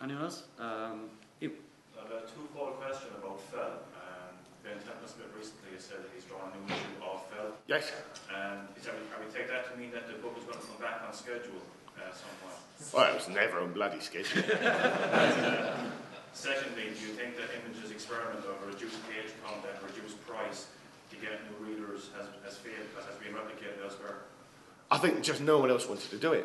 Anyone else? You. I've a two-fold question about Fell. Ben Smith recently has said that he's drawn a new issue of Fell. Yes. And are we take that to mean that the book is going to come back on schedule at some point? Well, it was never on bloody schedule. Secondly, do you think that Image's experiment of a reduced page count and reduced price to get new readers has failed because it has been replicated elsewhere? I think just no one else wanted to do it.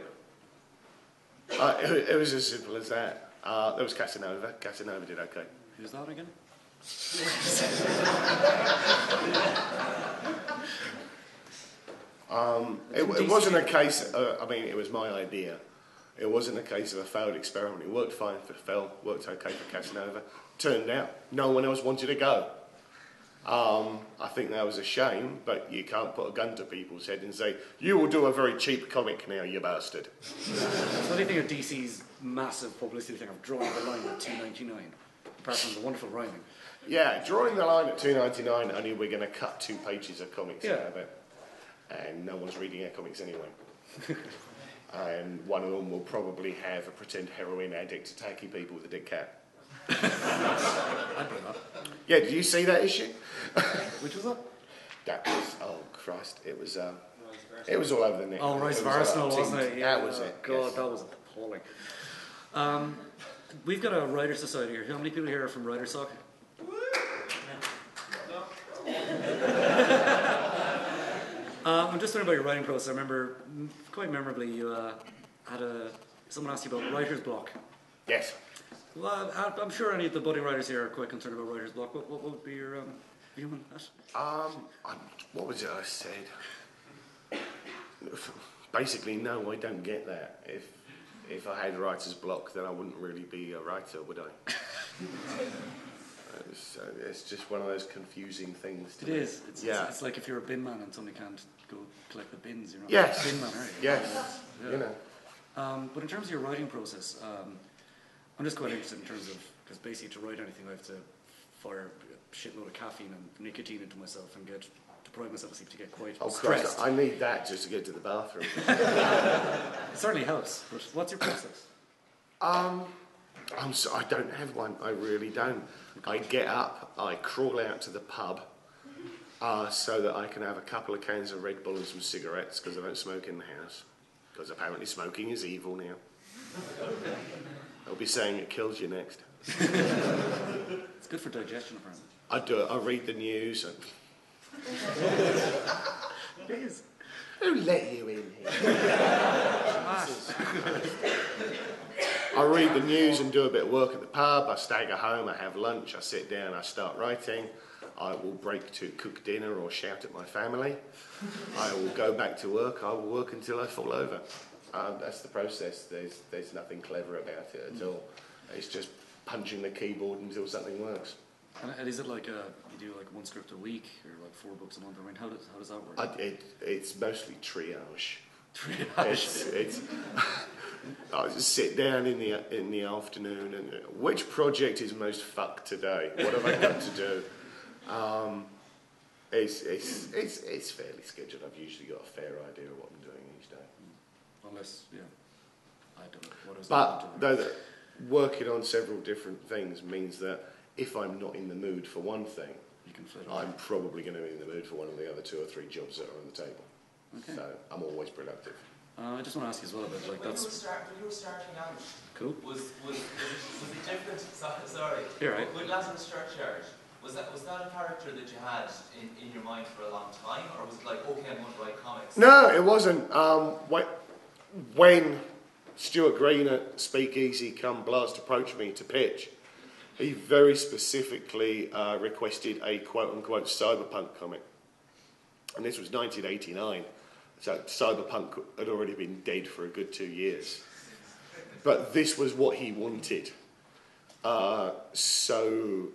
It was as simple as that. There was Casanova. Casanova did okay. Who's that again? It wasn't a case. I mean, it was my idea. It wasn't a case of a failed experiment. It worked fine for Fell. Worked okay for Casanova. Turned out no one else wanted to go. I think that was a shame, but you can't put a gun to people's head and say, you will do a very cheap comic now, you bastard. So what do you think of DC's massive publicity thing of drawing the line at $2.99, apart from the wonderful rhyming? Yeah, drawing the line at $2.99, only we're going to cut 2 pages of comics out of it. And no one's reading our comics anyway. And one of them will probably have a pretend heroin addict attacking people with a dead cat. I'd bring that. Yeah, did you see that issue? Which was that? That was, oh Christ, it was all over the net. Oh, Rise of Arsenal, wasn't it? Yeah, that was it. God, yes. that was appalling. We've got a Writers' Society here. How many people here are from Writers' Soc? I'm just wondering about your writing process. I remember, quite memorably, you someone asked you about writer's block. Yes. Well, I'm sure any of the budding writers here are quite concerned about writer's block. What would be your view on that? What was it I said? Basically, no, I don't get that. If I had writer's block, then I wouldn't really be a writer, would I? It's just one of those confusing things. It is. It's like if you're a bin man and somebody can't go collect the bins, you're not yes. a bin man, are you? Yes. Yeah. You know. But in terms of your writing process, I'm just quite interested in terms of, because basically to write anything I have to fire a shitload of caffeine and nicotine into myself and deprive myself of sleep to get quite stressed. Christ, I need that just to get to the bathroom. It certainly helps, but what's your process? I don't have one, I really don't. I get up, I crawl out to the pub so that I can have a couple of cans of Red Bull and some cigarettes because I don't smoke in the house. Because apparently smoking is evil now. I'll be saying it kills you next. It's good for digestion, apparently. I do it, I read the news. It is. Who let you in here? I read the news and do a bit of work at the pub. I stagger home, I have lunch, I sit down, I start writing. I will break to cook dinner or shout at my family. I will go back to work. I will work until I fall over. That's the process. There's nothing clever about it at all. It's just punching the keyboard until something works. And is it like you do like 1 script a week or like 4 books a month? I mean, how does that work? It's mostly triage. Triage. I just sit down in the afternoon and which project is most fucked today? What have I got to do? It's fairly scheduled. I've usually got a fair idea of what I'm doing each day. Unless, yeah, I don't know. What is but though working on several different things means that if I'm not in the mood for one thing, you can fit I'm probably going to be in the mood for one of the other 2 or 3 jobs that are on the table. Okay. So I'm always productive. I just want to ask you as well about like when you were starting out. Cool. Was it different? Sorry. You're right. With Lazarus Churchyard, was that a character that you had in your mind for a long time, or was it like, okay, I'm going to write comics? No, it wasn't. When Stuart Green at Speakeasy Come Blast approached me to pitch, he very specifically requested a quote-unquote cyberpunk comic. And this was 1989. So cyberpunk had already been dead for a good 2 years. But this was what he wanted. So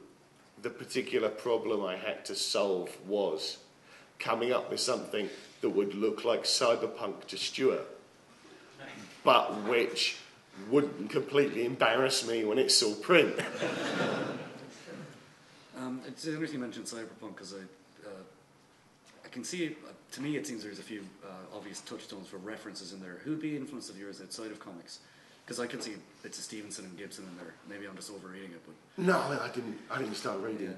the particular problem I had to solve was coming up with something that would look like cyberpunk to Stuart, but which wouldn't completely embarrass me when it saw print. It's interesting you mentioned cyberpunk because I can see, to me it seems there's a few obvious touchstones for references in there. Who'd be influence of yours outside of comics Because I can see it's a Stevenson and Gibson in there. Maybe I'm just overreading it, but No, I didn't start reading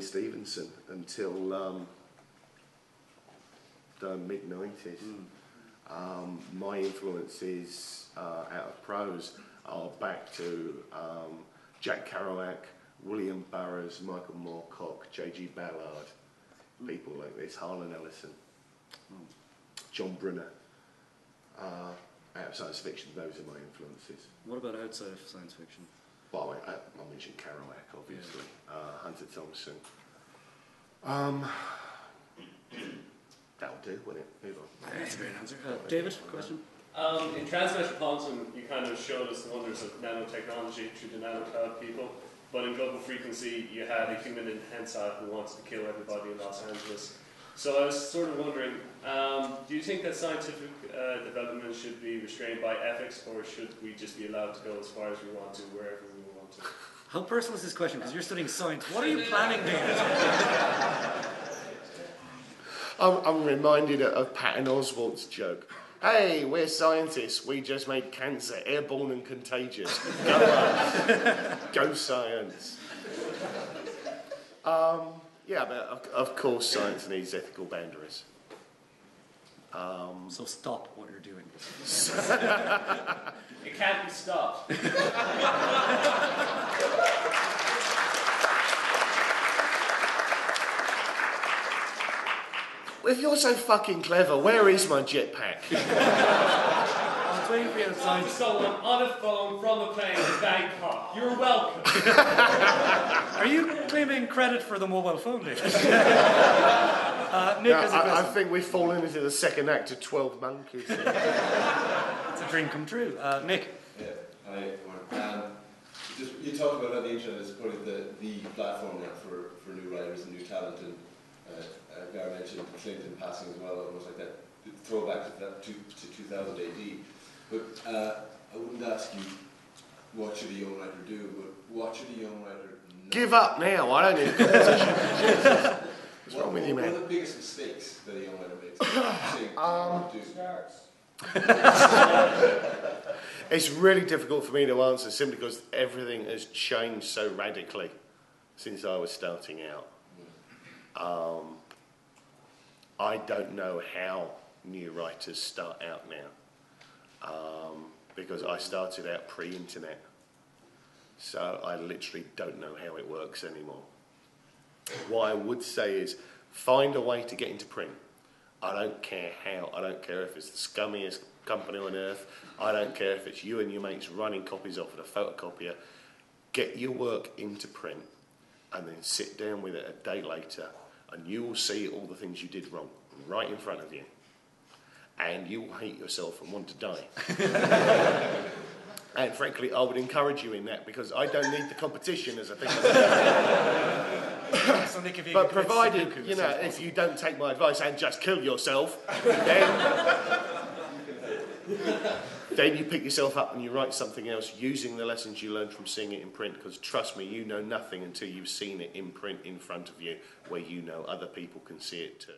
Stevenson until the mid 90s. My influences out of prose are back to Jack Kerouac, William Burroughs, Michael Moorcock, J.G. Ballard, people like this, Harlan Ellison, John Brunner. Out of science fiction, those are my influences. what about outside of science fiction? Well, I mentioned Kerouac, obviously, Hunter Thompson. That'll do, won't it? Move on. That's a great answer. David, question? In Transmetropolitan, you kind of showed us the wonders of nanotechnology through the nanocloud people, but in Global Frequency, you had a human enhancer who wanted to kill everybody in Los Angeles. So I was sort of wondering, do you think that scientific development should be restrained by ethics, or should we just be allowed to go as far as we want to, wherever we want to? How personal is this question? Because you're studying science. What are you planning, David? I'm reminded of Patton Oswalt's joke. Hey, we're scientists. We just made cancer airborne and contagious. Go us. Go science. Yeah, but of course science needs ethical boundaries. So stop what you're doing. It can't be stopped. If you're so fucking clever, where is my jetpack? I was waiting for you outside. To someone on a phone from a plane in Bangkok. You're welcome. Are you claiming credit for the mobile phone, David? Nick has a I question. think we've fallen into the second act of 12 Monkeys. It's a dream come true. Nick? Yeah, hi, Warren. You talked about how the internet is probably the platform now for new writers and new talent, and Gar mentioned Clinton passing as well, almost like that throwback to 2000 AD. But I wouldn't ask you what should a young writer do, but what should a young writer not Give up now, I don't need competition. What's wrong with you, man? What are the biggest mistakes that a young writer makes? It's really difficult for me to answer simply because everything has changed so radically since I was starting out. I don't know how new writers start out now because I started out pre-internet, so I literally don't know how it works anymore. What I would say is find a way to get into print. I don't care how. I don't care if it's the scummiest company on earth. I don't care if it's you and your mates running copies off at a photocopier. Get your work into print and then sit down with it a day later and you will see all the things you did wrong right in front of you. And you will hate yourself and want to die. And frankly, I would encourage you in that because I don't need the competition as a thing. So Nick, if you But could commit provided, Sudoku, you know, so if you don't take my advice and just kill yourself, then you pick yourself up and you write something else using the lessons you learned from seeing it in print, because trust me, you know nothing until you've seen it in print in front of you, where you know other people can see it too.